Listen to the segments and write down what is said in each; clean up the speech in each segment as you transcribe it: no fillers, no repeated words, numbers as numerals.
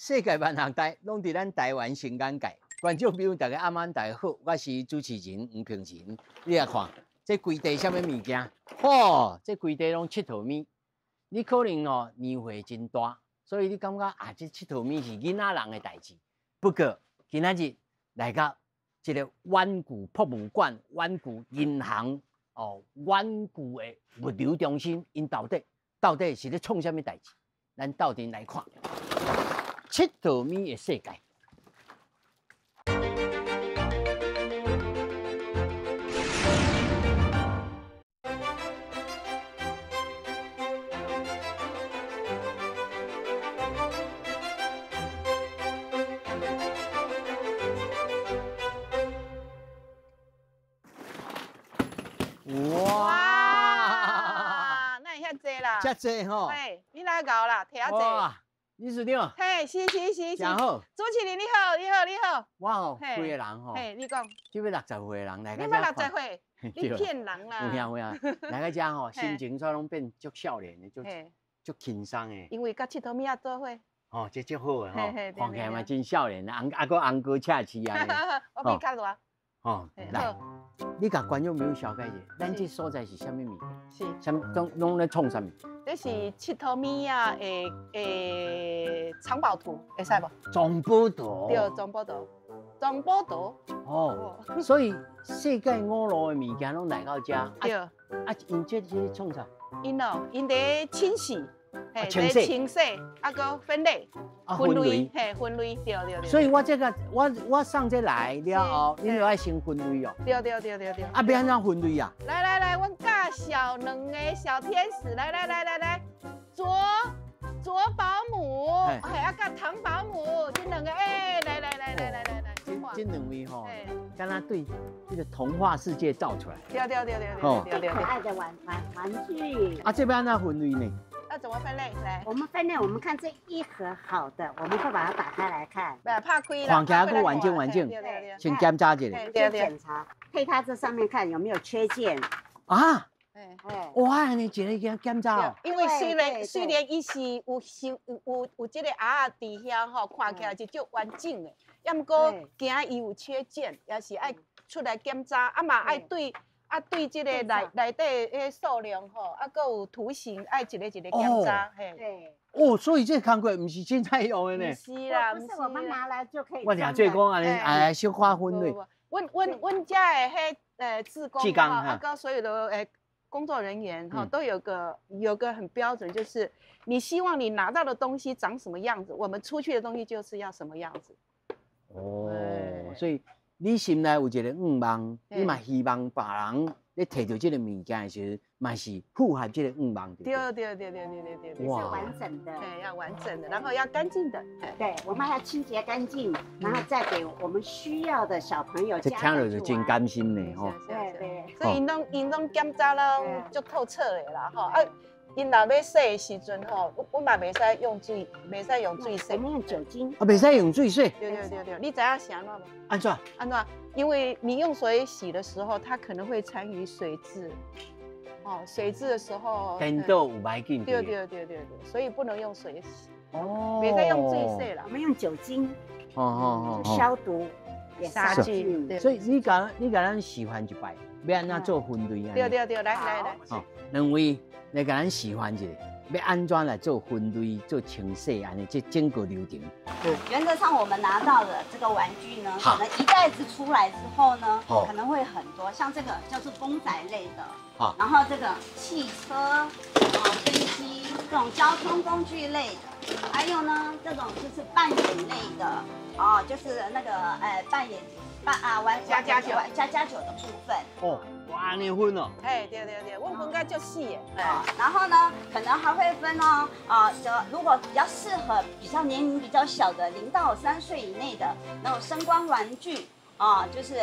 世界万学台拢伫咱台湾新眼界。观众朋友，大家晚安，大家好，我是主持人吴平仁。你来看，这规地什么物件？哦，这规地拢佚佗物。你可能哦年岁真大，所以你感觉啊，这佚佗物是囡仔人的代志。不过今仔日来到这个远古博物馆、远古银行哦、远古的物流中心，因到底是咧创什么代志？咱到底来看佚佗物的世界。哇，那你遐济啦？遮济吼！嘿，你来搞啦，摕遐济。哇，理事长，嘿，是。真好。主持人你好。我吼，几个人吼，嘿，你讲，即要60岁的人来你到捌60岁，你骗人啦！有影，来到遮吼，心情煞拢变足少年的，足轻松的。因为甲佚佗物仔做伙。哦，这足好的吼，嘿看起来嘛真少年，个红哥恰气啊。我比较大。哦，来，你甲观众朋友小解者，咱这所在是啥物物件？是。什拢咧创啥物？这是佚佗物仔的藏宝图，会使无？藏宝图。对，藏宝图。哦，所以世界五路的物件拢来到遮。对。因这是创啥？因伫清洗。清洗，个分类，分类，分类，对。所以我这个，我上这来了后，你就爱先分类哦。对。啊，要安怎分类啊？来，阮教小两个小天使，来，左保姆，甲唐保姆，这两个，来，这两位吼，敢若对这个童话世界造出来。对。可爱的玩具。啊，这边安怎分类呢？那怎么分类？来，我们分类，我们看这一盒好的，我们会把它打开来看。不怕亏啦。看起来个完整，先检查一下。对，检查，配它这上面看有没有缺件。啊？哇，安尼一个检查哦。因为虽然伊是有这个鸭伫遐吼，看起来是足完整的，要毋过惊伊有缺件，也是爱出来检查，啊嘛爱对这个内底迄数量吼，搁有图形，爱一个检查，嘿。对。哦，所以这工课不是凊彩用的呢。是啦，不是我们拿来就可以。我听做讲安尼小可分类。阮家的迄志工哈，搁所有的工作人员哈，都有个很标准，就是你希望你拿到的东西长什么样子，我们出去的东西就是要什么样子。哦，所以。你心内有一个愿望，你嘛希望别人咧摕到这个物件的时候，嘛是符合这个愿望的。对，是完整的，对，要完整的，然后要干净的，对，我们要清洁干净，然后再给我们需要的小朋友。这听着就真甘心呢，吼。对，所以因拢检查了足透彻的啦，吼啊。因若要洗的时阵吼，我嘛袂使用水，袂使用水洗。我们用酒精。啊，袂使用水洗。对，你知影是安怎无？安怎？因为你用水洗的时候，它可能会参与水渍。哦，水渍的时候。颠倒有歹菌。对，所以不能用水洗。哦。袂使用水洗啦，我们用酒精。哦，消毒。杀菌。所以你甲咱示范一摆，要安怎做分类啊？对，来。好，两位。来甲咱示范一下，要安怎来做分类、做清洗安尼，这整个流程。原则上，我们拿到的这个玩具呢，可能一袋子出来之后呢，可能会很多，像这个叫做公仔类的，然后这个汽车、飞机这种交通工具类的，还有呢这种就是扮演类的，就是那个扮演玩加酒的部分。哇，你分哦！对，我分个就细耶。然后呢，可能还会分如果比较适合比较年龄比较小的0到3岁以内的那种声光玩具，就是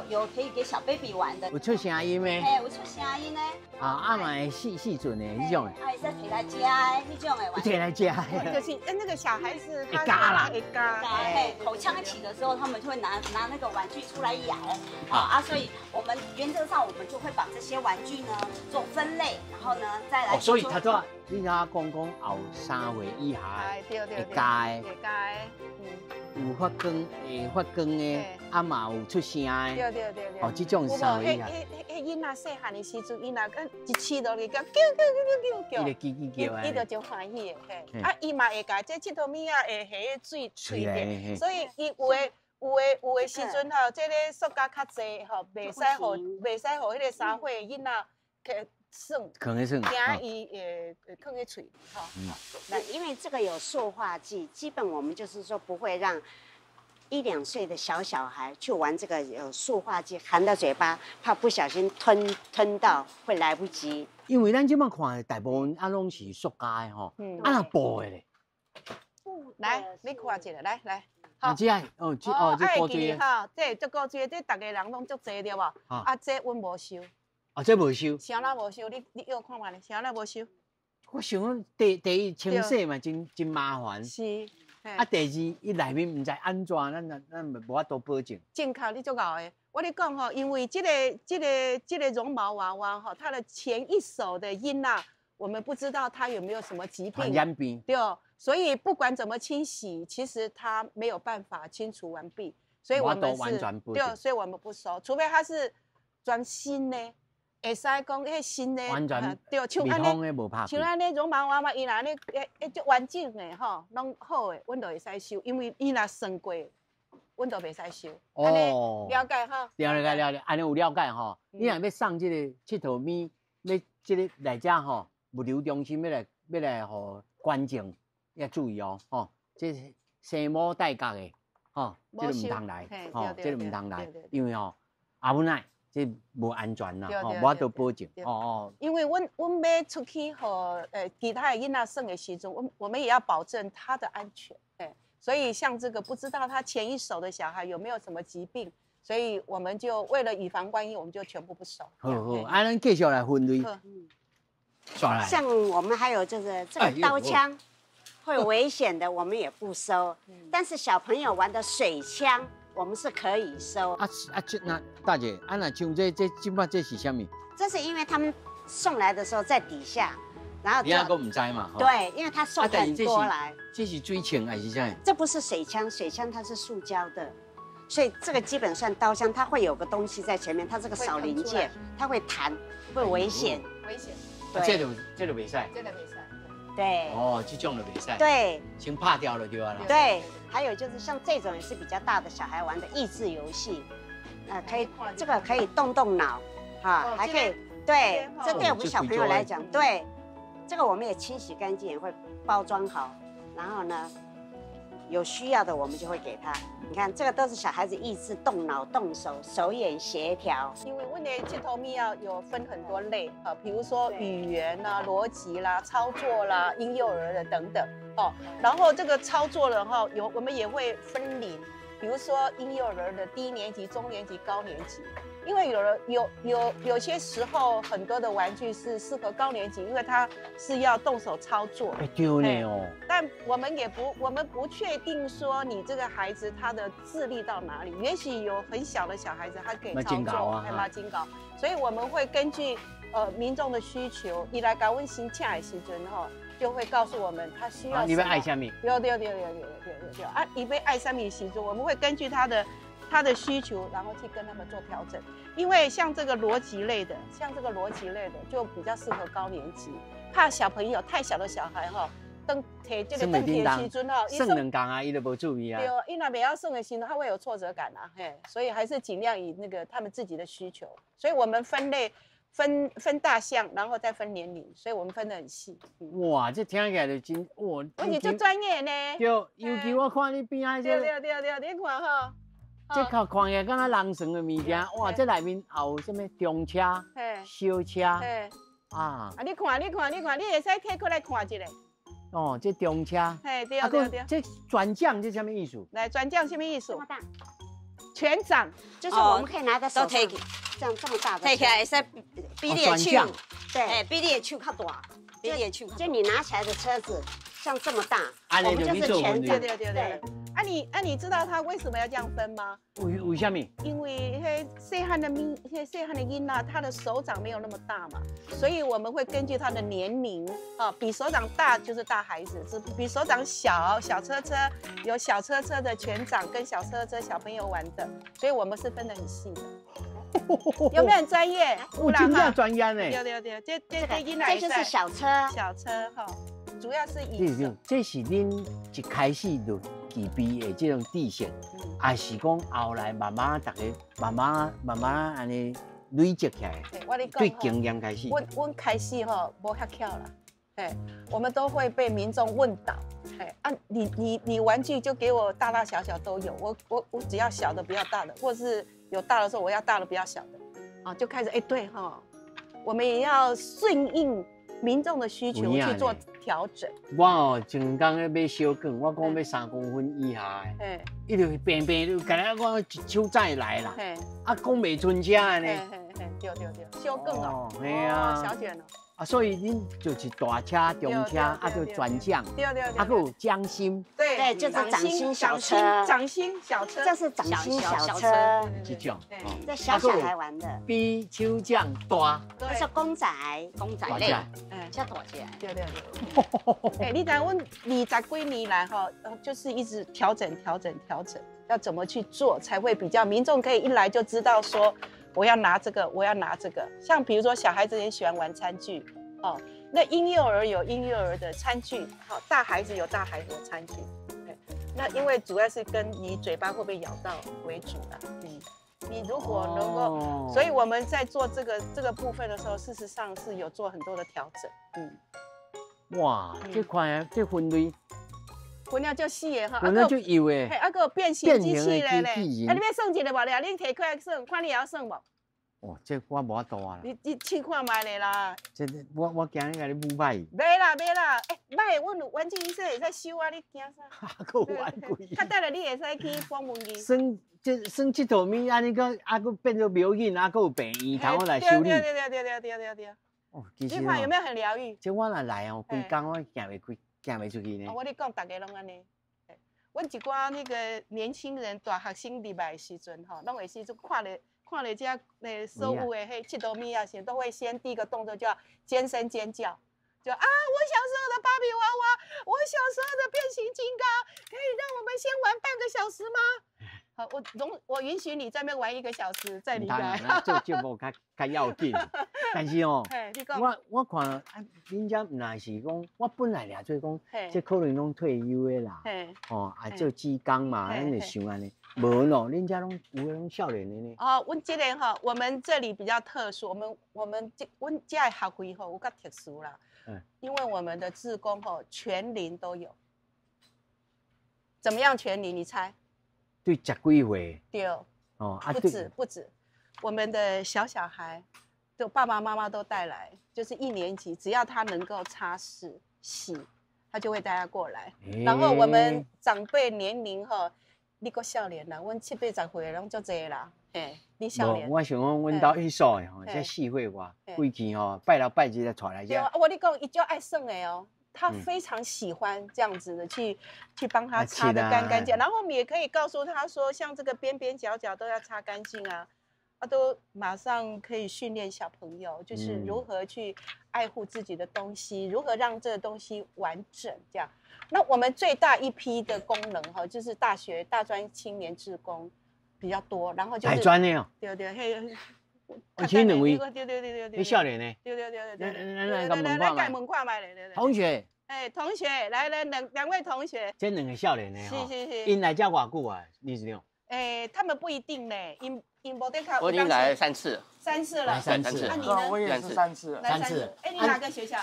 有可以给小 baby 玩的。有出声音咩？有出声音呢。啊嘛会细准的迄种的。会使摕来食的迄种的玩具。摕来食。就是那个小孩子会嘎啦，会嘎。口腔期的时候，他们就会拿那个玩具出来咬。所以我们原则上我们就会把这些玩具呢做分类，然后呢再来。所以他说，你听我讲后3岁以下会加的。会加的。有发光会发光的，嘛有出声的。对。这种3岁以下。迄囡仔细汉的时阵，囡仔一饲到你叫，伊就叽叽叫伊就真欢喜的。伊嘛会甲这佚佗物仔会下水嘴的，所以伊有的时阵吼，这个塑胶较济吼，袂使互迄个3岁的囡仔去耍，惊伊囥去嘴吼。那因为这个有塑化剂，基本我们就是说不会让1、2岁的小孩去玩这个有塑化剂，含到嘴巴，怕不小心吞到会来不及。因为咱即摆看大部分拢是塑胶的吼，那布的咧。来，你看一下，来。这这古锥哈，这古锥，这大家人拢足济对无？这阮无收。这无收。啥啦无收？你要看嘛咧？啥啦无收？我想讲第一清洗嘛，真麻烦。是。第二，伊内面唔知安怎，咱无法度保证。正确，你足敖的。我咧讲吼，因为这个绒毛娃娃吼，它的前一手的婴仔，我们不知道它有没有什么疾病。传染病。对。所以不管怎么清洗，其实它没有办法清除完毕，所以我们是对，所以我们不收，除非它是全新的，会使讲迄新的，完全对，像安尼绒毛娃娃，伊若安尼足完整的吼，拢好的，阮就会使收，因为伊若算过，阮就袂使收。哦，了解哈？了解，安尼有了解吼。你若要送这个佚佗物，要这个来遮吼，物流中心要来互观众。要注意哦，这生母带角的，这个唔通来，这个唔通来，因为危险，这无安全啦，无法度保证，因为阮要出去和其他的囡仔耍的时阵，我们也要保证他的安全，所以像这个不知道他前一手的小孩有没有什么疾病，所以我们就为了以防万一，我们就全部不收。好，咱继续来分类，像我们还有这个刀枪。会危险的，我们也不收。但是小朋友玩的水枪，我们是可以收。那大姐，那像这今摆这是什么？这是因为他们送来的时候在底下，然后你那个唔知嘛？对，因为他送很多来。这是水枪还是啥？这不是水枪，水枪它是塑胶的，所以这个基本算刀枪，它会有个东西在前面，它这个小零件，它会弹，会危险。危险。这就袂使。这个袂使。对，这种就袂使。对，先拍掉了就完了。对，还有就是像这种也是比较大的小孩玩的益智游戏，可以这个可以动脑，还可以对，这对我们小朋友来讲，对，这个我们也清洗干净，也会包装好，然后呢，有需要的我们就会给他。你看，这个都是小孩子益智动脑、动手、手眼协调。因为我们佚佗物仔有分很多类比如说语言啦、逻辑啦、操作啦、婴幼儿的等等然后这个操作了我们也会分龄，比如说婴幼儿的低年级、中年级、高年级。因为有些时候很多的玩具是适合高年级，因为它是要动手操作。对呢但我们不确定说你这个孩子他的智力到哪里，也许有很小的小孩子他可以操作，还蛮精高，所以我们会根据民众的需求，伊来搞阮新请的时阵就会告诉我们他需要什么。你要爱什么？对，伊要爱什么时阵，我们会根据他的需求，然后去跟他们做调整。因为像这个逻辑类的，就比较适合高年级，怕小朋友太小的小孩当摕这个当摕的时阵算两工啊，伊就无注意啊。对，伊若袂晓算的时阵，他会有挫折感啊，所以还是尽量以那个他们自己的需求。所以我们分类分大项，然后再分年龄，所以我们分得很细。哇，这听起来就真哇！你最专业呢。对，尤其我看你边仔这。对，你看这看起来敢若人生的物件，哇！这内面也有什么中车、小车你看，你会使摕过来看一下。这中车。对。这转将这什么意思？来，转将什么意思？这么大。全掌，就是我们可以拿在手上，这样这么大的，摕起来会使比你的手，对，比你的手较大，比你的手。就你拿起来的车子像这么大，我们就是全掌。对。你知道他为什么要这样分吗？为什么？因为细汉的囡仔，他的手掌没有那么大嘛，所以我们会根据他的年龄比手掌大就是大孩子，比手掌小车车有小车车的全掌跟小车车小朋友玩的，所以我们是分得很细的。有没有很专业？我真正专业呢。对，这就是小车哈，主要是以这是恁一开始就具备的这种知识，还是讲后来慢慢大家慢慢安尼累积起来，对经验开始。我开始无遐巧啦，我们都会被民众问到，你玩具就给我大大小小都有，我只要小的不要大的，或是有大的时候我要大的不要小的，就开始对我们也要顺应民众的需求去做调整。我前刚咧买小卷，我讲要3公分以下的，伊就平就干那讲一手再来啦，讲袂准遮呢。对，小卷小卷所以恁就是大车、中车，就专将，对，还有掌心，对，就是掌心小车，掌心小车，这是掌心小车，这种，这小孩玩的，比手掌大，这是公仔类，叫大只，对，你知阮20几年来就是一直调整，要怎么去做才会比较民众可以一来就知道说。我要拿这个，我要拿这个。像比如说，小孩子也喜欢玩餐具，那婴幼儿有婴幼儿的餐具，大孩子有大孩子的餐具。那因为主要是跟你嘴巴会不会咬到为主啦。你如果能够，所以我们在做这个部分的时候，事实上是有做很多的调整。哇，这款这分类。分了就细的分了就有诶，还有变形机器人嘞，你要算一个无咧？你摕开算，看你会晓算无？这我无法度啊。你试看卖咧啦。这我惊你甲你不歹。买啦，买，阮有玩具医生会使收啊，你惊啥？还有玩具。较等下你会使去访问伊。算这套物，安尼个变做表演，还有病院头我来修理。对。你看有没有很疗愈？这我若来规工我行袂出去呢。我跟你讲，大家拢安尼。阮一寡那个年轻人、大学生入来的时阵，拢会时就看了这所有的7斗米啊，都会先第一个动作就要尖声尖叫，就我小时候的芭比娃娃，我小时候的变形金刚，可以让我们先玩半个小时吗？好，我允许你在那边玩1个小时再离开。这无较要紧，但是我看恁遮若是讲，我本来俩做讲，这可能拢退休的啦，做技工嘛，咱就想安尼，无喏，恁遮拢有拢少年的呢。阮这个我们这里比较特殊，阮这的学会有较特殊啦，因为我们的志工全龄都有，怎么样全龄？你猜？对，10几岁。对。不止，我们的小孩，就爸爸妈妈都带来，就是1年级，只要他能够擦拭洗，他就会带他过来。然后我们长辈年龄你个少年啦，阮70、80岁拢足济啦，你少年。我想讲，阮兜迄所的这4岁外，规矩拜6拜7才带来遮。我跟你讲，伊就爱算的哦。他非常喜欢这样子的去帮他擦得干干净，然后我们也可以告诉他说，像这个边边角角都要擦干净啊，都马上可以训练小朋友，就是如何去爱护自己的东西，如何让这个东西完整这样。那我们最大一批的功能就是大学大专青年志工比较多，然后就是大专的哦，对，我请2位，对，少年呢？对，来问看卖咧，同学，同学，来两位同学，这2个少年呢？是，因来遮偌久啊？你是怎？他们不一定呢，因无得看。我已经来了3次了。3次了。3次。那你呢？我也是3次了。3次。你哪个学校？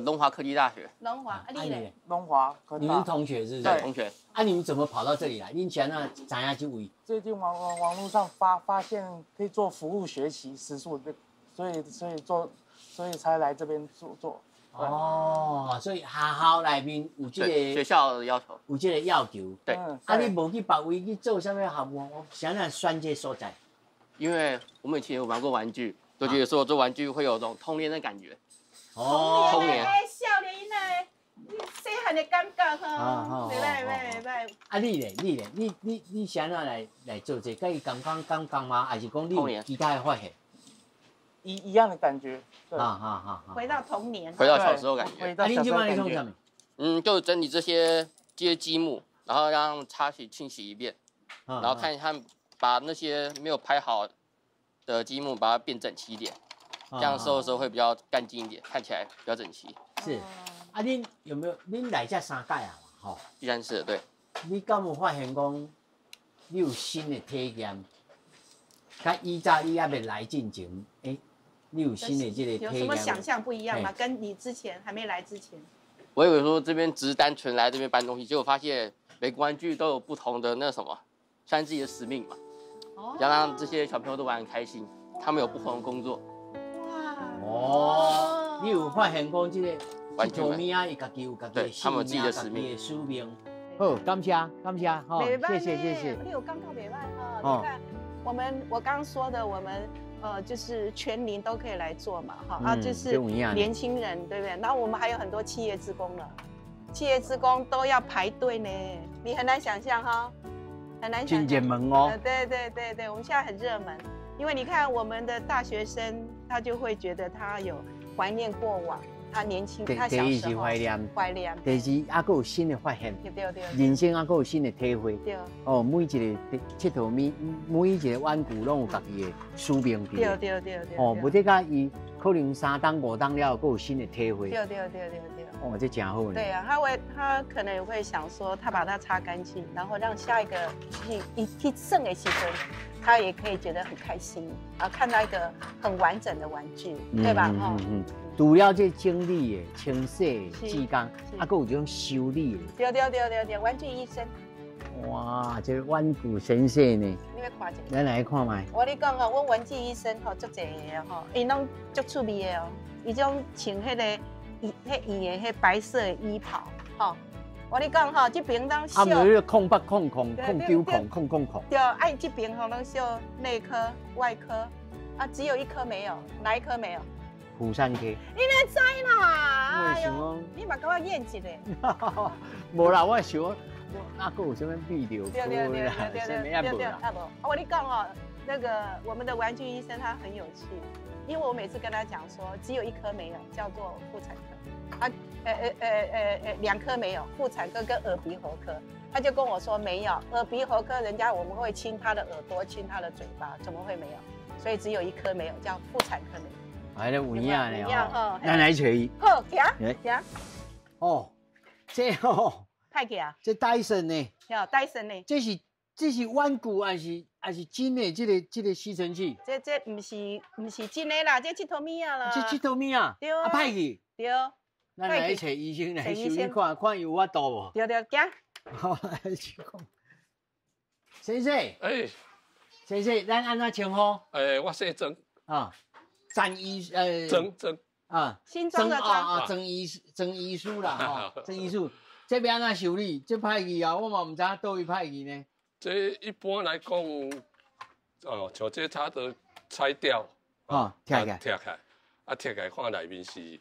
龙华科技大学。龙华，你呢？龙华科技。你们同学是不是？对，同学。你们怎么跑到这里来？你前那知影这位？最近网络上发现可以做服务学习时数的，所以才来这边做。哦，所以学校内面有这个学校的要求，有这个要求。对。啊，你无去别位去做什么项目？想想选这所在。因为我们以前有玩过玩具，都觉得说做玩具会有种童年的感觉。哦，童年，少年的，细汉的感觉哈。袂歹。啊，你咧，你想哪来做这？跟伊刚吗？还是讲你其他的发现？一样的感觉。回到童年，回到小时候感觉。啊，你今晚你做什么？就整理这些积木，然后让他们擦洗、清洗一遍，然后看他们把那些没有拍好的积木把它变整齐一点，这样收的时候会比较干净一点，看起来比较整齐。是。啊，恁有没有？恁来这3届啊？吼。第3次对。你敢有发现讲，你有新的体验？甲以早你还没来进前，你有新的这个体验？有什么想象不一样吗？跟你之前还没来之前？我以为说这边只是单纯来这边搬东西，结果发现每个玩具都有不同的那什么，像自己的使命嘛。要让这些小朋友都玩得开心，他们有不同的工作。哇！你有发现讲这个玩具们，伊家己有家己的他们有自己的使命。好，感谢，好，谢谢。你有刚刚袂歹哈，你看我刚刚说的，我们就是全龄都可以来做嘛，哈，就是年轻人，对不对？然后我们还有很多企业志工了，企业志工都要排队呢，你很难想象哈，很难想象。真热门哦。对，我们现在很热门，因为你看我们的大学生，他就会觉得他有怀念过往。他年轻，他小时候怀念。第二，还佫有新的发现。对。人生还佫有新的体会。对。哦，每一个佚佗每一个玩具拢有家己的使命。对。哦，无得甲伊可能3档5档了，佫有新的体会。对。哦，这真好呢。对啊，他可能也会想说，他把它擦干净，然后让下一个去剩的时候，他也可以觉得很开心啊，看到一个很完整的玩具，对吧？除了这整理的、清洗的技工，还佫有这种修理的。对，玩具医生。哇，这玩具先生呢？你要看一下。咱来看卖。我跟你讲哦，我玩具医生吼，足侪个吼，伊拢足趣味的哦。伊种穿迄个伊的白色的衣袍，吼。我跟你讲吼，这边当秀。啊，有空8空9空。对，哎，这边吼拢秀内科、外科，啊，只有1科没有，哪一科没有？妇产科。你哪知啦？哎呦，你嘛甲我演一个。无啦，我想啊，佫有什么泌尿科啦，什么也无啦。我跟你讲哦，那个我们的玩具医生他很有趣，因为我每次跟他讲说，只有1科没有，叫做妇产科。啊，2科没有，妇产科跟耳鼻喉科。他就跟我说没有，耳鼻喉科人家我们会亲他的耳朵，亲他的嘴巴，怎么会没有？所以只有1科没有，叫妇产科没有。哎，那有影呢哦，咱来找伊。好，行。哦，这哦，太去啊！这戴森呢？有戴森呢？这是玩具还是真的？这个吸尘器？这不是真的啦，这佚佗物啊啦。这佚佗物啊？对啊。歹去。对。咱来找医生来修理看有法度无？对，行。好，先生。先生，咱安怎称呼？我姓曾。啊。曾新庄的曾医师啦，哈，曾医师，这边安怎修理？这歹去啊，我嘛唔知影倒位歹去呢。这一般来讲，像这它都拆掉，拆开，拆开看内面是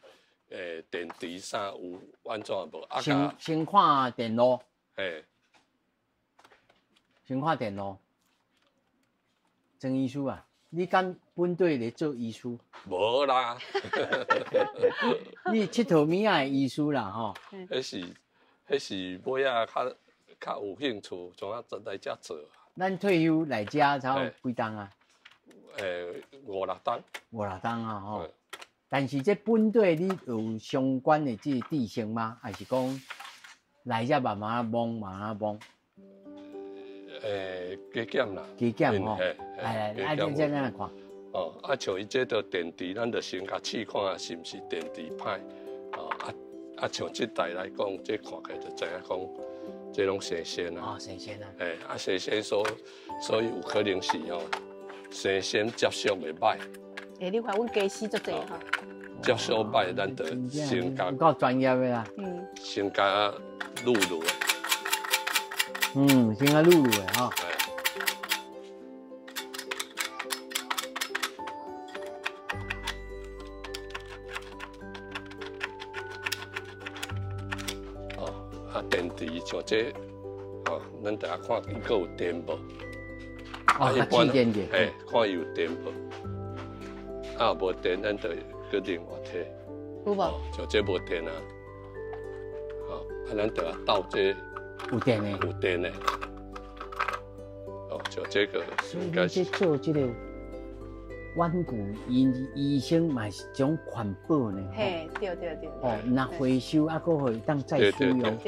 电池啥有安怎无？先看电路，先看电路。曾医师啊。你敢本地咧做医师？无啦，你佚佗物仔的医师啦吼。迄是尾仔较有兴趣，从啊来遮做。咱退休来遮才有几档啊？5、6档。5、6档啊吼。但是这本地你有相关的这地形吗？还是讲来遮慢慢摸？加减啦，加减吼，来，这样来看。像伊这个电池，咱就先甲试看是毋是电池歹。像这台来讲，这看起来就知影讲，这拢生鲜啊。生鲜啊。生鲜所以有可能是生鲜接触袂歹。你看阮家私足济哈。接手摆，咱得先甲够专业的啦。先甲录入的。先甲录入的吼。电池像这，咱大家看伊个有电无？一般电的，看伊有电无？无电，咱就去另外摕。有无？像这无电啊，咱就要倒这有电的，有电的。像这个应该是做这个顽固，医生嘛是一种环保呢。嘿，对。那回收还佫会当再使用。对。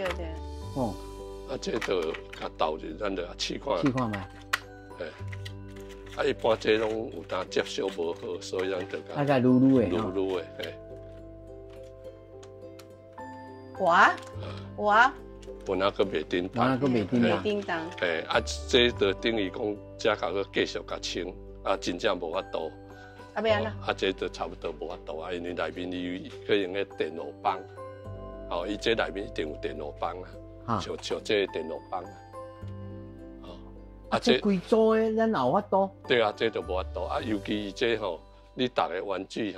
这就甲倒入，咱就试看。试看卖。一般这拢有当接收无好，所以咱就甲。甲撸的。哇。本来佫袂叮当。袂叮当。这就等于讲，只甲佫继续甲清，真正无法度。要安怎？这就差不多无法度因为内面伊可以用个电路板，伊这内面一定有电路板像这个电路板这规组的咱也有法度。对啊，这就无法度尤其这你逐个玩具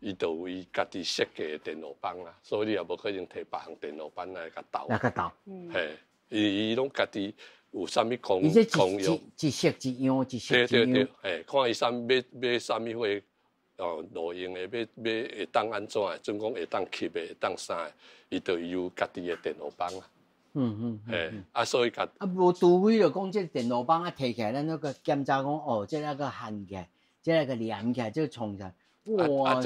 伊就有伊家己设计的电路板所以你也无可能摕别项电路板来甲斗。伊拢家己有啥物功用？一色一样，一色一样。对，看伊啥买啥物货路用的，买会当安怎的，准讲会当吸的，会当啥的，伊就有家己的电路板所以无除非就讲这电路板摕起来，咱那个检查讲这那个焊起来，这那个连起来，这创起来。哇！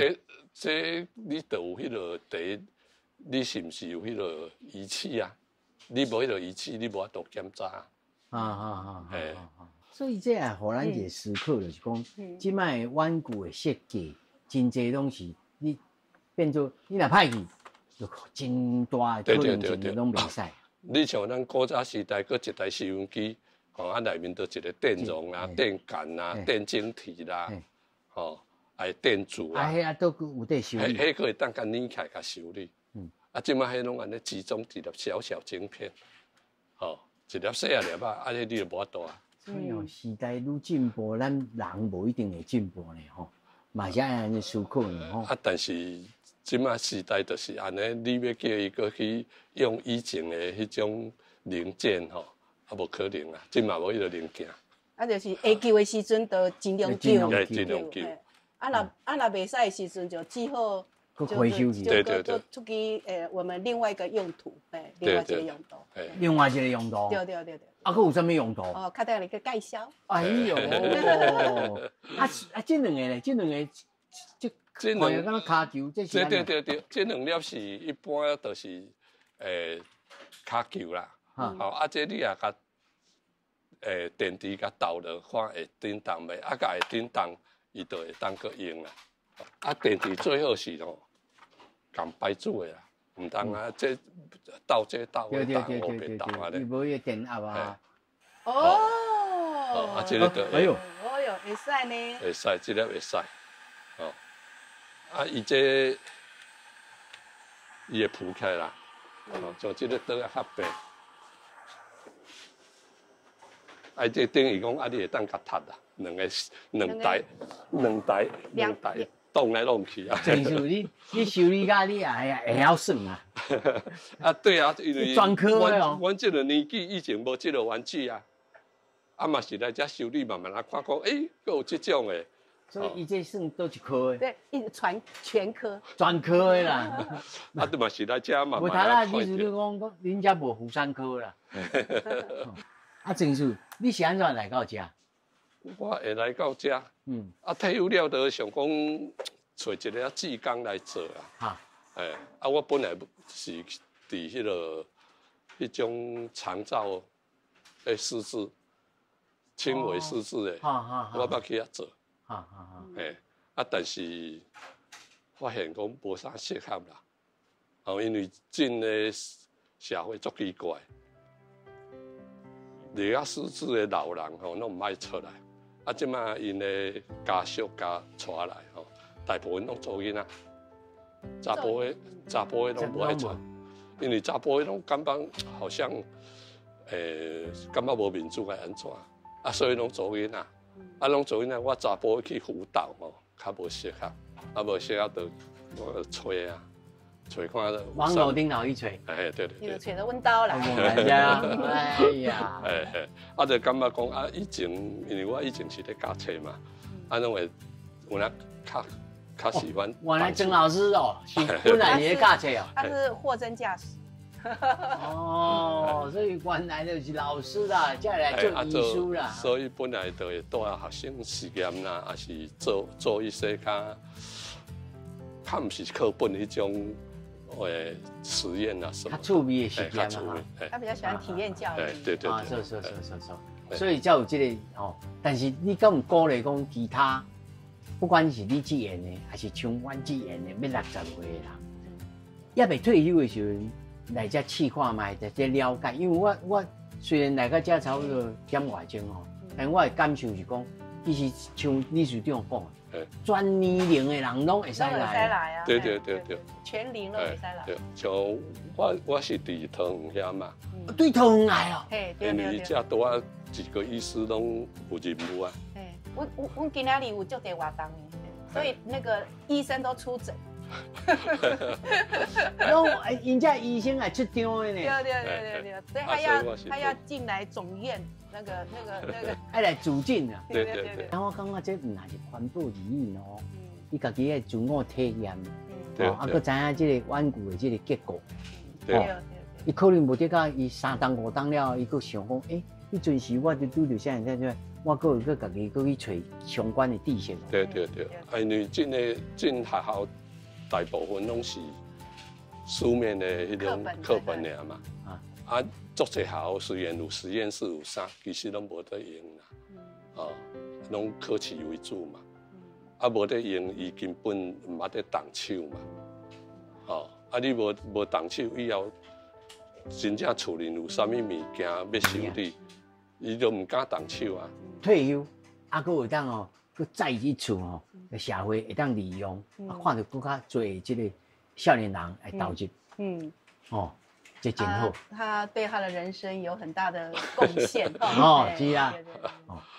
这你就有迄个第一，你是毋是有迄个仪器啊？你无迄个仪器，你无法度检查。所以这也互咱一个思考，就是讲，即摆顽固的设计，真侪拢是你变做你若歹去，就真大的可能性拢袂使。你像咱古早时代，搁一台收音机，内面都一个电容啦、电感啦、电晶体啦，电阻啊，都有得修理，迄个会当甲拧起来甲修理。即摆迄拢安尼集中一粒小小晶片，一粒细啊粒迄你就无法度啊。所以时代愈进步，咱人无一定会进步呢嘛是安尼思考呢但是即摆时代就是安尼，你要叫伊过去用以前的迄种零件无可能啊，即摆无迄个零件。就是会救的时阵，就尽量救。尽量救。若袂使的时阵，就只好回收去。对。出去我们另外一个用途，另外一个用途。另外一个用途。对。佫有啥物用途？较等下你去介绍。哎呦，这两个咧，这两个看下敢骹球，这是。对，这两粒是一般都是骹球啦。这你也甲电池甲倒落，看会叮当袂？甲会叮当，伊就会当佫用啦。电池最好是共摆煮的啦。唔当这倒这倒我别倒你无迄个电压啊。这个就哎呦，会使呢。会使，这粒会使。伊这伊会浮起来啦。像这个倒啊较白。这等于讲你会当甲踢啦，两台。动来动去就是你修理家你也会晓算对啊，因为专科的阮这个年纪以前无这个玩具嘛是来遮修理慢慢看讲，佫有这种的。所以伊这算倒一科的。对，伊全科。专科的啦。对嘛是来遮慢慢看。无啦，意思你讲恁遮无妇产科啦。郑叔，你是安怎来到遮？我会来到遮，退休了就想讲找一个志工来做我本来是伫迄种长照的失智、轻微失智的，我捌去遐做，但是发现讲无啥适合啦，因为真的社会足奇怪，你失智的老人拢唔爱出来。即摆因的家属家带来大部分拢做囡仔，查甫的拢不爱做，因为查甫的拢感觉好像感觉无民主该安怎啊，所以拢做囡仔，啊拢做囡仔，我查甫去辅导吼，较无适合，啊无适合就我吹啊。找看网络顶头去找，哎，对对对，你就找到阮兜啦。哎呀，啊，就感觉讲啊，以前因为我以前是咧教册嘛，啊，拢会有人较喜欢。原来曾老师哦，是本来你咧教册哦。他是货真价实。哦，所以原来就是老师啦，再来做艺术啦。所以本来就会带学生实验啦，还是做一些较毋是课本迄种。实验啊什么？他趣味的实验嘛，他比较喜欢体验教育。对对。所以才有这个哦。但是你敢有鼓励讲其他，不管是你这演的，还是像阮这演的，要60岁的人，也未退休的时候来这试看卖，在这了解。因为我虽然来到这差不多点外钟哦，但我的感受是讲，其实像理事长讲。全年龄的人拢会使来啊！对，全龄都会使来。对，像我是伫桃园遐嘛，对桃园来哦。因为遮多啊几个医师拢有任务啊。阮今仔日有足侪活动的，所以那个医生都出诊。拢人家医生来出张的呢。对，所以他要进来总院。那个，爱来主诊啊！对。然后我感觉这唔係环保理念哦，伊家己嘅自我体验，啊，佮知影这个顽固的这个结果。对。伊可能无得到伊3档5档了，伊佮想讲，迄阵时我就拄着啥人在，我佮佮家己佮去找相关的知识。对，因为进学校大部分拢是书面的迄种课本尔嘛。啊，足侪校虽然有实验室有啥，其实拢无得用啦，拢考试为主嘛，啊无得用，伊根本唔捌得动手嘛，啊你无动手以后，真正厝里有啥物物件要修理，伊就唔敢动手啊。退休，啊，佮有当哦，佮再去厝哦，社会会当利用，啊，看到更较侪即个少年人来投入，哦。这真好，他对他的人生有很大的贡献。哦，是啊，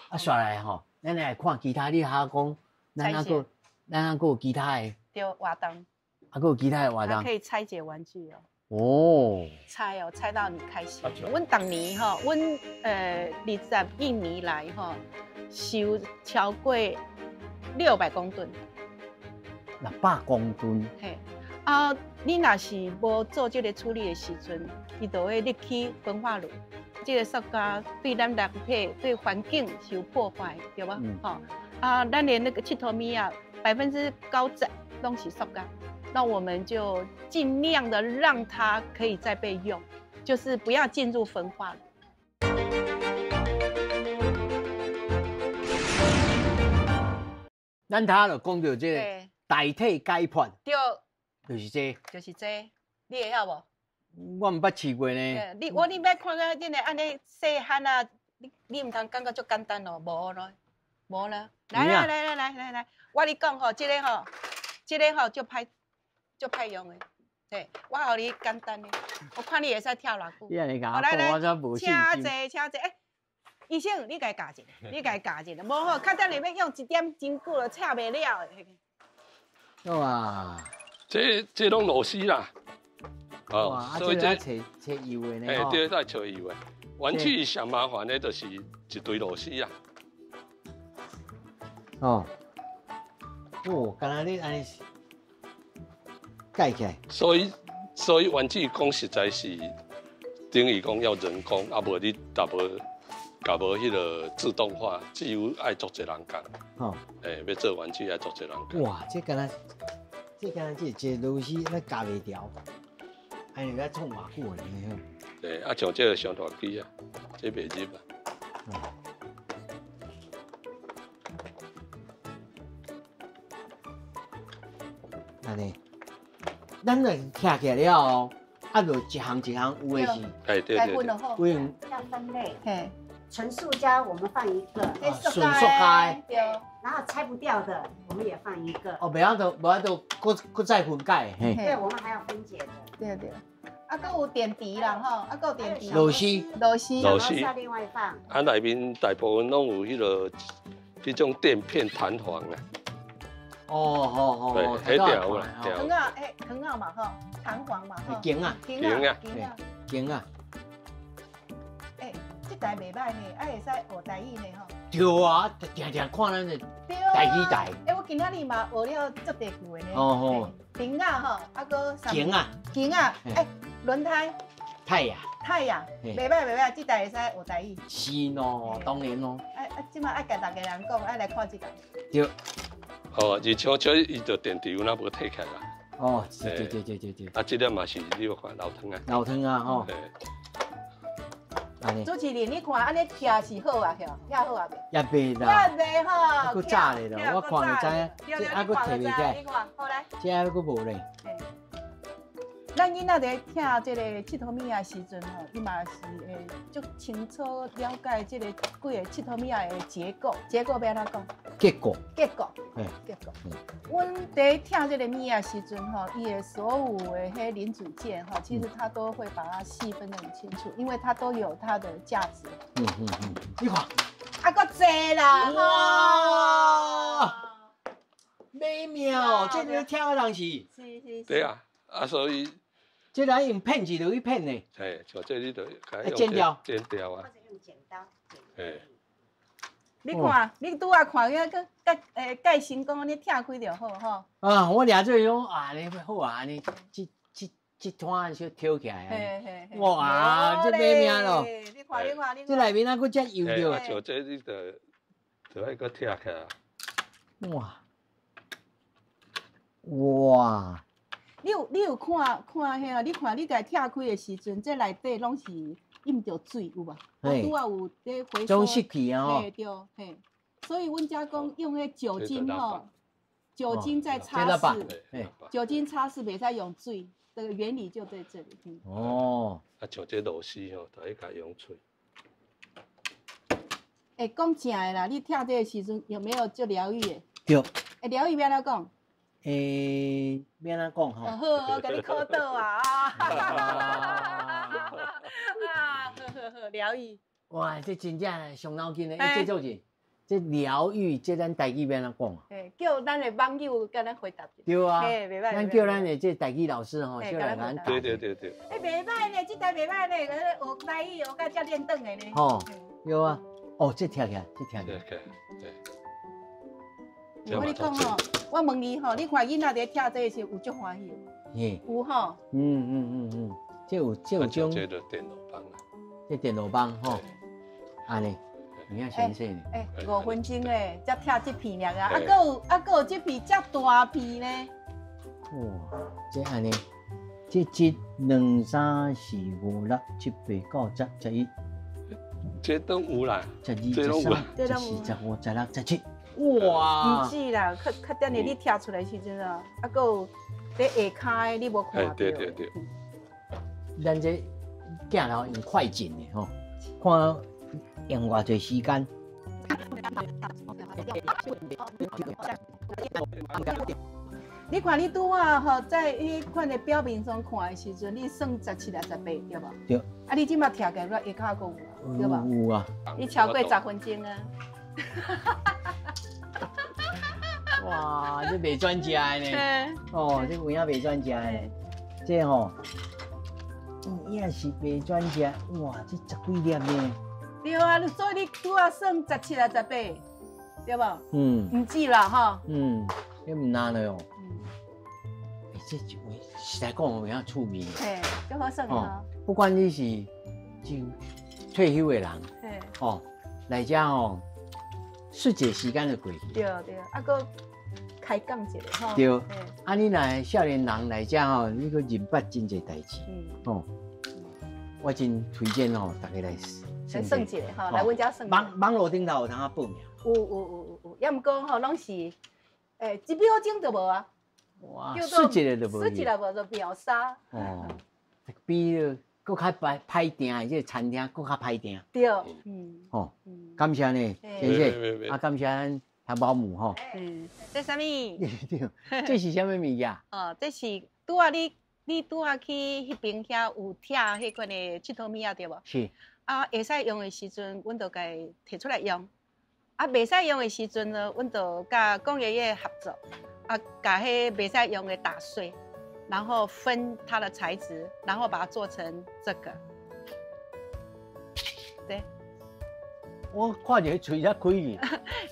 啊，刷来吼，咱来看其他，你还讲，咱还有其他的，对，活动，还有其他的活动，可以拆解玩具哦。哦，拆到你开心。阮当年吼，阮20印年来吼，收超过600公吨。600公吨。嘿。啊，你若是无做这个处理的时阵，伊就会入去焚化炉。这个塑胶对咱人体、对环境是有破坏，对吧？啊，咱连那个气头米啊，90%拢是塑胶。那我们就尽量的让它可以再被用，就是不要进入焚化炉。咱他就讲到这个代替解剖。对。就是这，你会晓无？我唔捌试过呢。你要看到真个安尼细汉啊，你唔通感觉足简单咯？无咯，无啦。来，我你讲吼，这个吼就歹用的。对，我互你简单的，我看你会使跳偌久。你安尼讲，我真无信心。请坐。医生，你家教一个，无好，较等下要用一点真久了，拆袂了的。哇！这拢螺丝啦，所以这找油的呢。对，在找油的。玩具上麻烦的，就是一堆螺丝啦。刚才你安尼盖起来。所以玩具讲实在是等于讲要人工，啊无你达无迄个自动化，只有爱做一人工。要做玩具爱做一人工。哇，这敢若。这螺丝那夹袂掉，哎，你要创偌久呢？对，啊，像这个上大机啊，这袂入啊。安尼，咱就拆起来了哦，啊，就一行有的是，对，该分了后，有用要分类，嘿，纯塑胶我们放一个，纯塑胶，对，然后拆不掉的我们也放一个。哦，不要都搁再分解，嘿。对，我们还要分解的。对对。啊，搁有电池啦吼，啊，搁有电池。螺丝，螺丝要另外放。啊，内面大部分拢有迄种垫片弹簧啦。哦，对，迄条啦，很好，很好嘛吼，弹簧嘛吼。劲啊，劲啊。这台袂歹呢，啊会使学台语呢吼。对啊，常常看咱的台语台。我今仔日嘛学了足地句的呢。哦。顶啊吼，啊搁啥？劲啊，轮胎。太阳，袂歹，这台会使学台语。是喏，当然咯。即马爱甲大家人讲，爱来看这台。对。哦，而且伊就电池有哪无退开啦。哦，对。啊，这个嘛是你要看老汤啊。老汤啊，吼。主持人，你看安尼徛是好啊，徛好啊袂？也袂啦。也袂好。佫早咧咯，我看就知，这还佫摕袂起来。你看，好来。这还佫无咧。咱囡仔在听这个佚佗物仔时阵吼，伊嘛是会足清楚了解这个几个佚佗物仔的结构要安怎讲？结构。阮在听这个物仔时阵吼，伊的所有的迄零组件吼，其实他都会把它细分得很清楚，因为它都有它的价值。你看，啊，够济啦！哇，美妙，这个听个人是。对啊，啊所以。这咱用片子就去片呢，像这你就剪掉啊。或者用剪刀。你看，你拄啊看遐个介成功，你拆开就好吼。啊，我俩这种啊，你好啊，安尼这摊就挑起来。哇，这美妙咯！你看，这内面啊，佫只油着。像这你就爱佫拆起来。哇！你有看遐？你看你家拆开的时阵，这内底拢是淹着水有无？拄啊有咧回收。总湿气啊吼。对，所以阮家讲用迄酒精吼，酒精在擦拭，酒精擦拭袂使用水，这个原理就在这里。哦。啊，像这螺丝吼，就爱甲用水。讲正的啦，你拆这个时阵有没有就疗愈的？有。疗愈要安怎讲？要安怎讲吼？好，我甲你考倒啊！好，疗愈。哇，这真正伤脑筋的，这做是这疗愈，这咱台语要安怎讲？叫咱的网友甲咱回答。对啊，咱叫咱的这台语老师吼，小来咱答。对。袂歹呢，这台袂歹呢，学台语学甲遮练转的呢。吼，有啊，这听起来。我跟你讲吼，我问你吼，你看囡仔在跳这个时有足欢喜，有吼。这有种。这就电脑棒啦。这电脑棒吼，安尼，你看先生。5分钟嘞，才跳这片尔啊，还有这片遮大片呢。哇，这安尼，这1、2、3、4、5、6、7、8、9、10、11。这都有啦。12、13、14、15、16、17。哇！唔是啦，较等下你跳出来时阵啊，还有在下骹你无看到。对。咱这镜头用快进的吼，看用偌济时间。你看你拄啊吼，在迄款的表面上看的时阵，你算17来18对无？对。啊，你即马跳起来，下骹佫有啊，对无？有啊。你超过10分钟啊！哇，这卖专家的呢。这有影卖专家的，这吼，也是卖专家。哇，这10几粒呢。对啊，所以你拄啊算17来18，对无？唔止啦吼。这唔难了哦。这实在讲有影趣味。就好算哦。不管你是就退休的人，来遮吼。是一个时间就过去。对，啊个开讲一下吼。对，啊你若少年人来遮吼，你个认捌真侪代志。我真推荐吼，大家来算一下吼，来阮遮算。网络顶头有通报名。有，要毋过吼，拢是1秒钟就无啊。哇，11个就无。11个无就秒杀。比搁较歹订的这个餐厅搁较歹订。对，哦，感谢呢，先生，啊，感谢咱汤包母吼。这啥物？这是啥物物件？哦，这是拄啊你拄啊去迄边遐有拆迄款的佚佗物啊，对无？是。啊，会使用的时阵，阮就家摕出来用；啊，袂使用的时阵呢，阮就甲工业业合作，啊，甲迄袂使用的打碎，然后分它的材质，然后把它做成这个。对。我看着嘴才开去。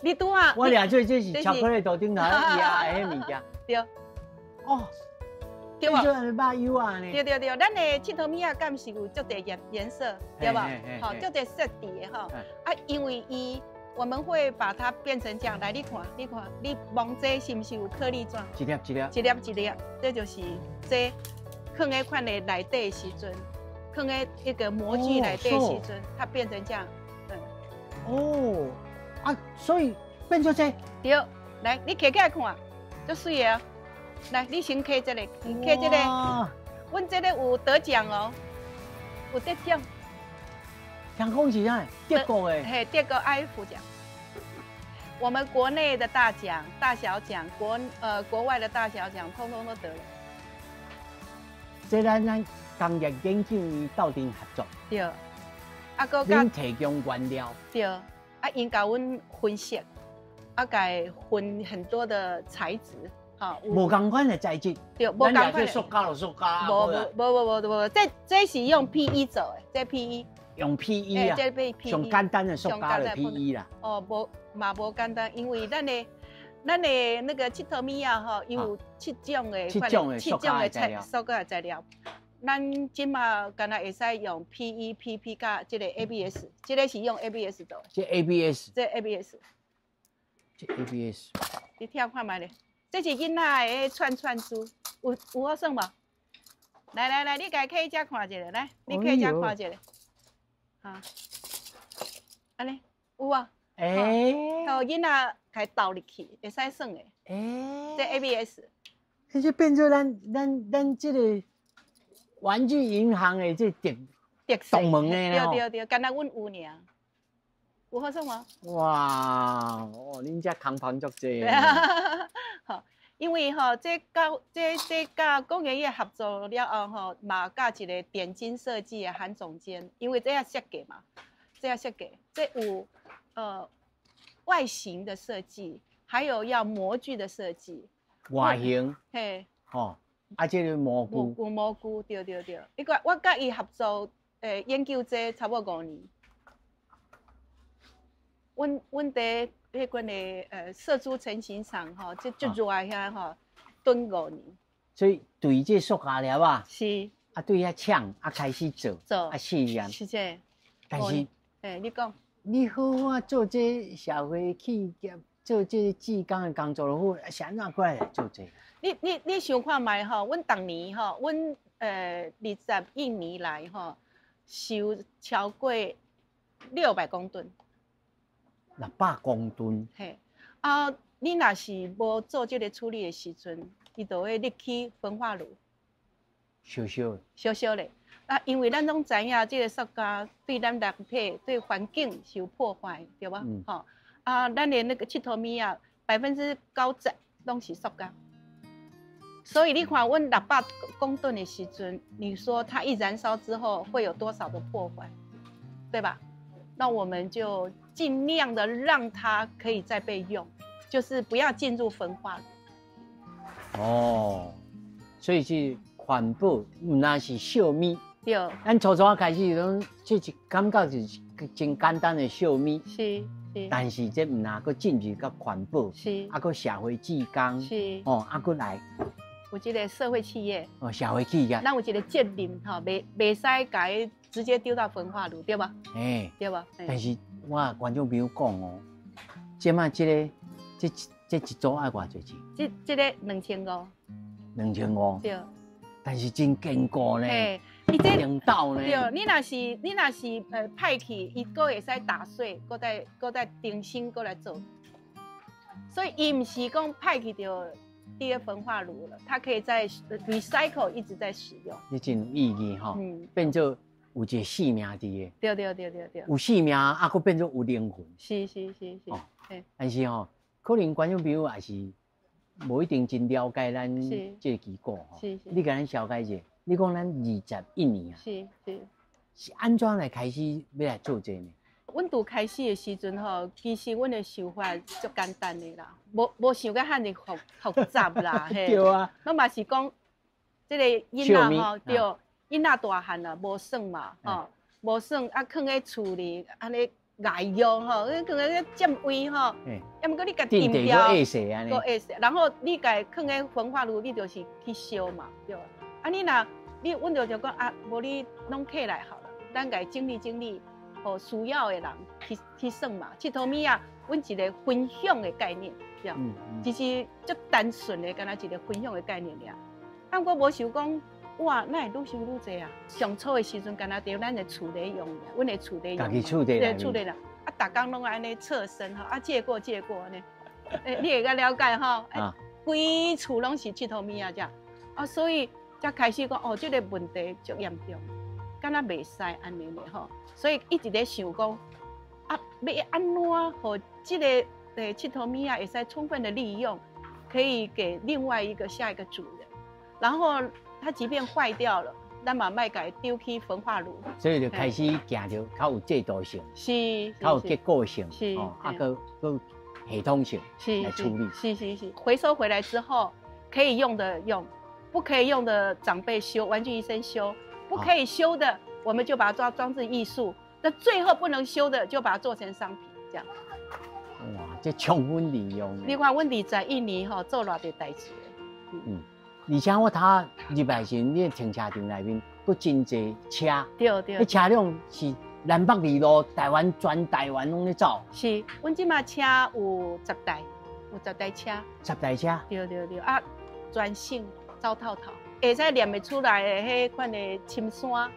你拄啊？我俩做这是巧克力豆顶头压的迄物件。对。哦。对吧？做肉油啊呢？对，咱的佚佗物仔敢是有足侪颜色，对吧？好，足侪色底的哈。啊，因为我们会把它变成这样，来你看，你摸这是不是有颗粒状？一粒，这就是这放在款的内底的时阵，放在一个模具内底的时阵，它变成这样。哦，啊，所以变做这。对，来你摕起来看，足水的哦。来，你先摕这个，摕这个，阮这个有得奖哦，有得奖。听讲是啥？德国的。嘿，德国IF奖。我们国内的大奖、大小奖，国外的大小奖，通通都得了。这咱工业研究院斗阵合作。对。啊，佮恁提供原料。对。啊，因甲阮分析，啊，甲分很多的材质。无共款的材质，对，无共款的。塑胶就塑胶。无，这是用 PE 做的，这 PE。用 PE 啊。这被 PE。上简单的塑胶的 PE 啦。哦，无简单，因为咱的那个佚佗物仔吼，有7种的塑胶的材料。咱即马敢若会使用 PE、PP 加这个 ABS， 这个是用 ABS 做的。这 ABS。这 ABS。这 ABS。你听看觅咧。这是囡仔的串珠，有好耍无？来，你家起遮看一下，来，你起遮看一下，哈，安尼有啊？好，囡仔开倒入去，会使耍的。这 ABS， 这就变做咱这个玩具银行的这动门的啦。对，敢若阮有尔。有好耍吗？哇，恁遮工房足济。好，因为吼，这甲工业业合作了后吼，嘛甲一个点睛设计的韩总监，因为这要设计嘛，这有外形的设计，还有要模具的设计。外形。嘿。吼，啊，这个模具。有模具，对。伊个我甲伊合作，研究这差不多5年。阮伫迄款的射珠成型厂吼，就热遐吼，蹲5年。所以对这塑胶粒啊，是啊对遐厂啊开始做试验。是这。但是，你讲，你好好做这社会企业，做这技工的工作就好，是安怎过来做这？你想看觅吼，阮当年吼，阮21年来吼，收超过600公吨。600公吨。嘿，啊，你若是无做这个处理的时阵，伊就会入去焚化炉。小咧。啊，因为咱拢知影，这个塑胶对咱人体、对环境是有破坏，对吧？吼，啊，咱的那个佚佗物啊，90%拢是塑胶。所以你看，阮600公吨的时阵，你说它一燃烧之后会有多少的破坏，对吧？那我们就尽量的让它可以再被用，就是不要进入焚化炉。哦，所以是环保，那是小米。对。咱初开始拢，这是感觉是真简单的小米。是。但是这唔那个进入到环保。是。啊，个社会志工。是。哦，啊个来。有一个社会企业。哦，社会企业。咱有一个责任吼，袂使甲伊直接丢到焚化炉，对吧？对吧？但是我观众朋友讲哦，即卖这一组爱偌济钱？这个2500。2500。对。但是真坚固呢。伊这领导呢？对，你若是歹去，伊阁会使打碎，阁再重新阁来做。所以伊毋是讲歹去就第二焚化炉了，它可以在recycle 一直在使用。你真有意义哈，变做有一个生命伫的。对。有生命啊，佫变做有灵魂。是。哦，但是吼，可能观众朋友也是无一定真了解咱这个机构吼。是。你甲咱小解者，你讲咱21年啊。是安怎来开始要来做这呢？阮拄开始的时阵吼，其实阮的想法足简单的啦，无想甲遐尼复杂啦，嘿。对啊。咱嘛是讲，这个囡仔吼，对，囡仔大汉啦，无耍嘛，吼，无耍啊，囥喺厝里，安尼碍用吼，囥喺占位吼，要么过你甲定掉，会死安尼，然后你甲囥喺焚化炉，你就是去烧嘛，对。啊，阮就讲啊，无你拢起来好了，咱甲整理。互需要的人去耍嘛，佚佗物啊，阮一个分享的概念，对，只是足单纯的，敢若一个分享的概念尔。啊，我无想讲，哇，那会愈收愈济啊！上初的时阵，敢若伫咱的厝里用，阮的厝里用，家己厝里对，厝里啦。啊，逐工拢安尼侧身吼，啊，借过安尼，你会较了解吼？规厝拢是佚佗物啊，遮啊，所以才开始讲，哦，这个问题足严重。敢若袂使安尼咧吼，所以一直咧想讲啊，要安怎互这个佚佗物啊会使充分的利用，可以给另外一个下一个主人，然后它即便坏掉了，咱嘛莫甲伊丢去焚化炉。所以就开始行着较有制度性，是，较有结构性，是，啊个系统性来处理。是，回收回来之后可以用的用，不可以用的长辈修，玩具医生修。不可以修的，我们就把它装置艺术；那最后不能修的，就把它做成商品，这样。哇，这充分利用。你看，阮21年吼做偌多代志。而且我睇入来时，你停车场内面佫真侪车。对。迄车辆是南北二路，全台湾拢咧走。是，阮即马车有10台，有10台车。10台车。对啊，全省走透。会使念得出来的迄款的深山，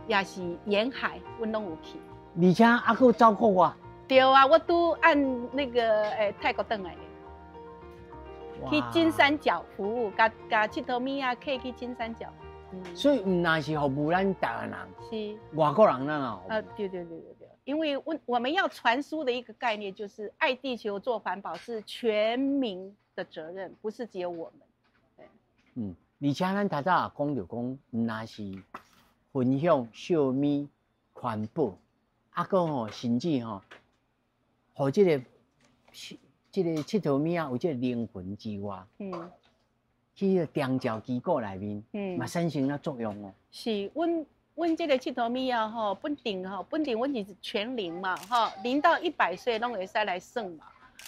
也是沿海，阮拢有去。而且还佫走国外。对啊，我都按那个泰国转来的，去金三角服务，甲佚佗物啊，可以去金三角。所以唔那是服务咱台湾人，是外国人咱啊。对，因为我们要传输的一个概念就是爱地球、做环保是全民的责任，不是只有我们。而且咱头早也讲着讲，唔那是分享、小米、环保，啊个吼，甚至吼，互这个佚佗物啊有这个灵魂之外，去个宗教机构内面，嘛产生了作用哦。是，阮这个佚佗物啊吼，本定阮是全龄嘛吼，0到100岁拢会使来算嘛。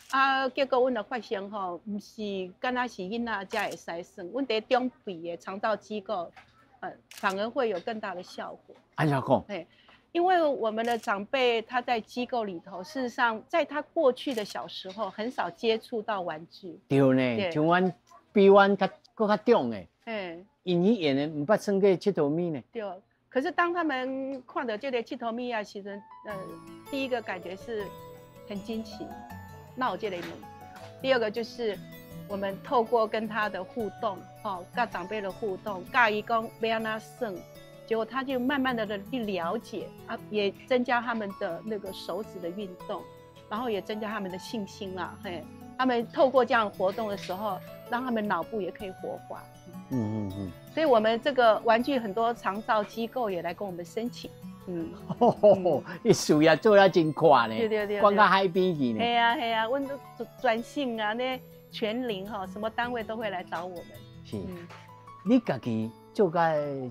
啊，结果阮就发现吼，毋是敢若是囡仔才会使算，阮伫中辈的长照机构，反而会有更大的效果。安怎讲？因为我们的长辈他在机构里头，事实上在他过去的小时候很少接触到玩具。对呢，像阮比阮更较重的，因演的毋捌算过佚佗物呢。对，可是当他们看到这个佚佗物啊时阵，第一个感觉是很惊奇。闹这类名，第二个就是我们透过跟他的互动，跟长辈的互动，教伊讲要安怎算，结果他就慢慢的去了解啊，也增加他们的那个手指的运动，然后也增加他们的信心啦。他们透过这样活动的时候，让他们脑部也可以活化。所以我们这个玩具很多长照机构也来跟我们申请。伊事业做了真快呢，对，关到海边去呢。系啊，阮都专省啊，那全龄哈，什么单位都会来找我们。是，你家己做到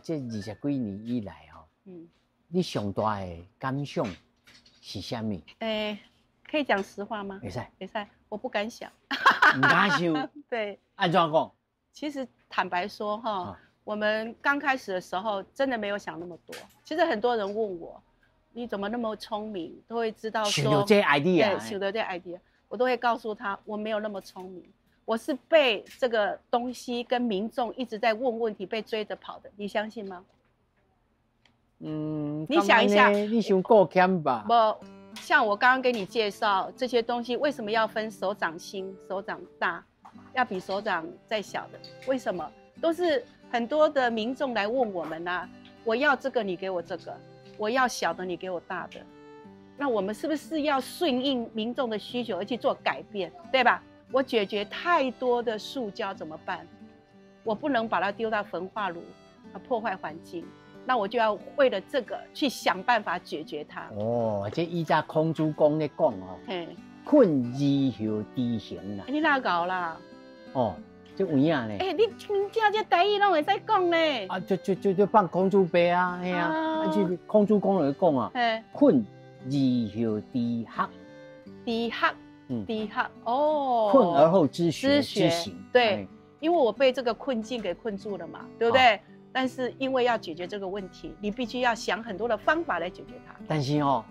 这20几年以来吼，你上大的感想是啥物？可以讲实话吗？可以，我不敢想。唔敢想。对。按怎讲？其实坦白说哈。我们刚开始的时候真的没有想那么多。其实很多人问我，你怎么那么聪明，都会知道说想这 idea， 想到这 idea， 我都会告诉他，我没有那么聪明，我是被这个东西跟民众一直在问问题被追着跑的，你相信吗？你想一下，你想过谦吧？不，像我刚刚给你介绍这些东西，为什么要分手掌心、手掌大？要比手掌再小的。为什么？都是很多的民众来问我们啊，我要这个你给我这个，我要小的你给我大的。那我们是不是要顺应民众的需求而去做改变，对吧？我解决太多的塑胶怎么办？我不能把它丢到焚化炉，破坏环境。那我就要为了这个去想办法解决它。哦，这以前孔子公咧讲哦，困而后知行啦。你哪搞啦？哦，这有影咧。你真正这台语拢会使讲咧。啊，就放孔子碑啊，嘿啊，啊，就孔子公来讲啊，困而后知学。知学，知学，哦。困而后知学，知行。对，因为我被这个困境给困住了嘛，对不对？但是因为要解决这个问题，你必须要想很多的方法来解决它。但是哦，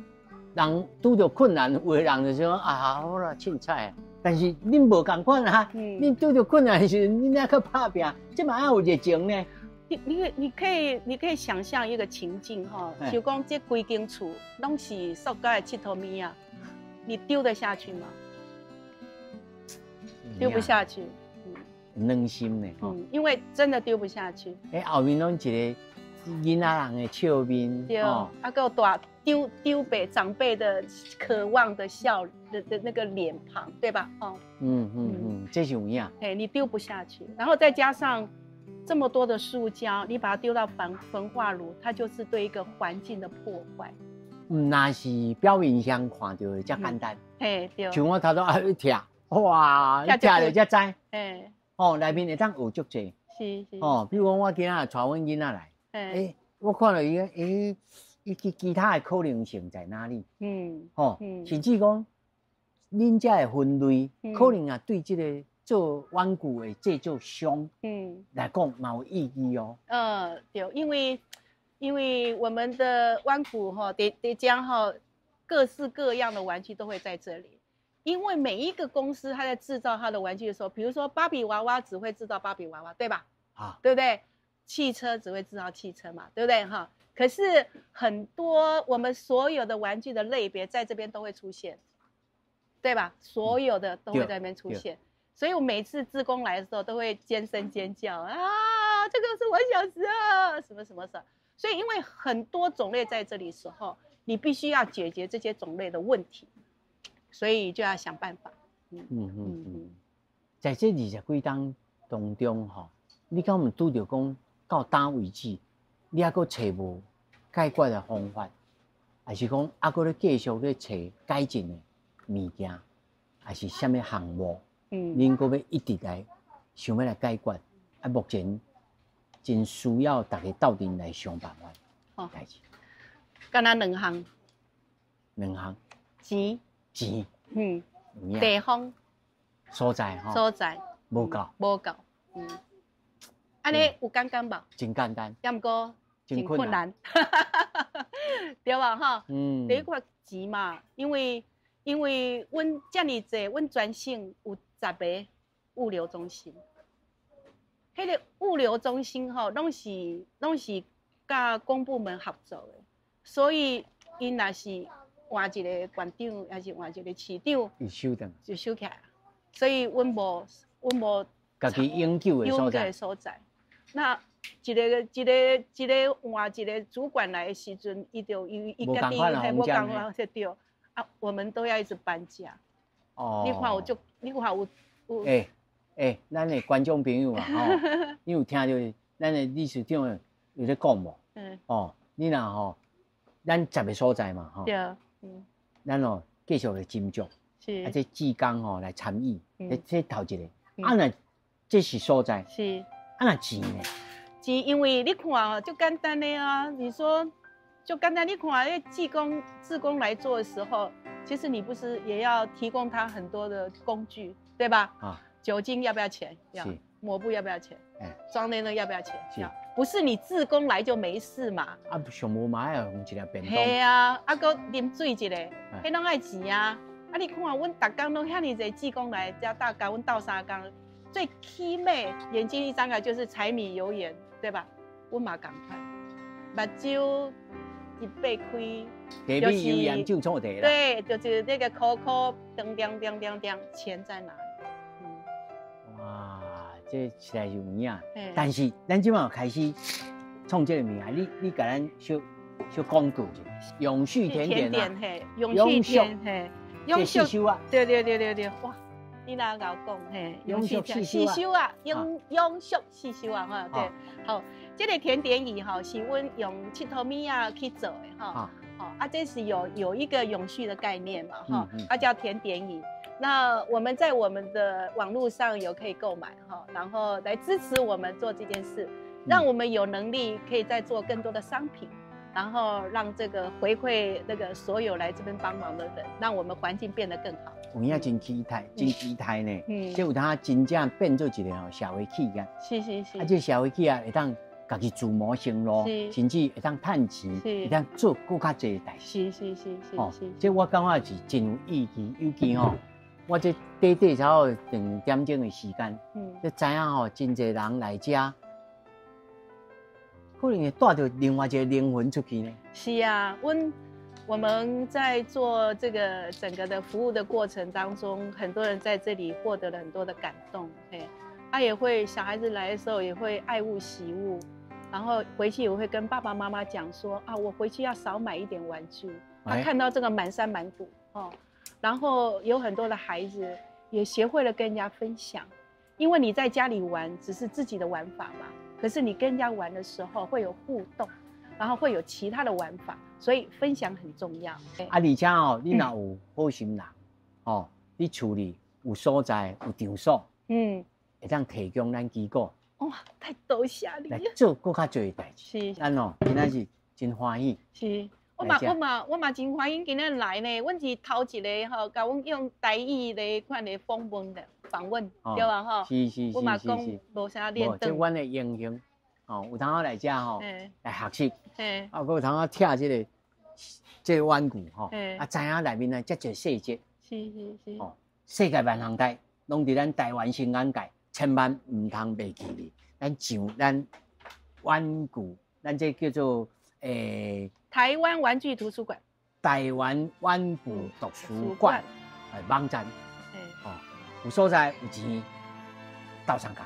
人拄到困难，有的人就说啊，好啦，凊彩。但是恁无共款啊，恁拄到困难的时候，恁要去打拼，这嘛要有热情呢。你可以想象一个情境哈，就讲这规间厝拢是塑胶的七头米啊，你丢得下去吗？丢不下去。软心呢，因为真的丢不下去。后面拢一个囡仔人的笑面，对，还有大丢给长辈的渴望的笑的那个脸庞，对吧？哦，这是有影。你丢不下去，然后再加上这么多的塑胶，你把它丢到焚化炉，它就是对一个环境的破坏。那是表面上看到的，这简单。对。像我头一听，哇，听了才知。哦，内面会当学足济。是。哦，比如讲我今仔带阮囡仔来，我看到伊个，伊其他的可能性在哪里？甚至讲，恁遮的分类，可能啊对这个做玩具的制作商，来讲蛮有意义哦。对，因为我们的玩具哈，得讲哈，各式各样的玩具都会在这里。因为每一个公司它在制造它的玩具的时候，比如说芭比娃娃只会制造芭比娃娃，对吧？对不对？汽车只会制造汽车嘛，对不对？哈。可是很多我们所有的玩具的类别在这边都会出现，对吧？所有的都会在那边出现，所以我每次志工来的时候都会尖声尖叫啊，这个是我小时候什么什么什么。所以因为很多种类在这里的时候，你必须要解决这些种类的问题。所以就要想办法。在这20几天当中吼，你敢有拄到讲到哪为止，你还阁找无解决的方法，还是讲还阁咧继续咧找改进的物件，还是什么项目？恁阁要一直来想要来解决？目前真需要大家斗阵来想办法。代志。敢若两项。钱。地方所在吼，无够，安尼有简单无？真简单，要毋过真困难，对吧？哈，第一个钱嘛，因为阮遮尔济，阮全省有10个物流中心，迄个物流中心吼，拢是甲公部门合作的，所以因若是换一个馆长，还是换一个市长，就收起来。所以阮无家己永久的所在。那一个换一个主管来的时阵，伊家己无共款对啊，我们都要一直搬家。哦，你看有咱的观众朋友啊，吼，你有听到咱的理事长有在讲无？哦，你若吼，咱10个所在嘛，吼。对。咱哦继续来斟酌，啊，这志工吼来参与，这头一个。啊，那这是所在。是。啊，那钱呢？钱，因为你看哦，就简单的啊。你说，就简单，你看那志工来做的时候，其实你不是也要提供他很多的工具，对吧？啊。酒精要不要钱？要。抹布要不要钱？装那个要不要钱？要。不是你志工来就没事嘛？啊，上无嘛要用一粒便当。系啊，啊搁啉水一个，迄拢爱钱啊！啊，你看阮逐工拢遐尼侪志工来，加大工，阮斗3工，最起码眼睛一张开就是柴米油盐，对吧？阮嘛共款，目睭一擘开，就是油盐就错地啦。对，就是那个口口，噔，钱在哪里？这实在是有影。但是咱今晚开始创这个名啊，你甲咱小广告一下，永续甜点啊，嘿，永续甜嘿，永续细修啊，对，哇，你哪甲我讲嘿，永续细修啊，永续细修啊哈，对，好，这个甜点椅哈是阮用七头米啊去做的哈，好啊，这是有一个永续的概念嘛哈，它叫甜点椅。那我们在我们的网络上有可以购买哈，然后来支持我们做这件事，让我们有能力可以再做更多的商品，然后让这个回馈那个所有来这边帮忙的人，让我们环境变得更好。有影真期待，真期待呢。这有当真正变做一个社会企业。是。啊，这社会企业会当家己自谋生路，甚至会当趁钱，会当做更较侪代志。是。这我感觉是真有意义，尤其吼。我这短差不多2点钟的时间，你知影吼，真侪人来遮，可能会带着另外一个灵魂出去呢。是啊，我们在做这个整个的服务的过程当中，很多人在这里获得了很多的感动，也会小孩子来的时候也会爱物惜物，然后回去也会跟爸爸妈妈讲说啊，我回去要少买一点玩具。他看到这个满山满谷然后有很多的孩子也学会了跟人家分享，因为你在家里玩只是自己的玩法嘛，可是你跟人家玩的时候会有互动，然后会有其他的玩法，所以分享很重要。而且你若有好心人你厝里有所在有场所，会当提供咱机构。哇，太多谢你了！来做更较多的代志。是，咱今仔是真欢喜。是。我嘛真欢迎今日来呢。阮是头一个吼，甲阮用台语的款的访问，对吧吼？是。我嘛讲无啥练这阮的英雄有通好来遮来学习，有通好听这个玩具知影内面遮侪细节。是。世界万行代拢伫咱台湾新安界，千万唔通袂记哩。咱像咱玩具，咱这叫做台湾玩具图书馆，台湾玩具图书馆网站，有所在有钱到参加。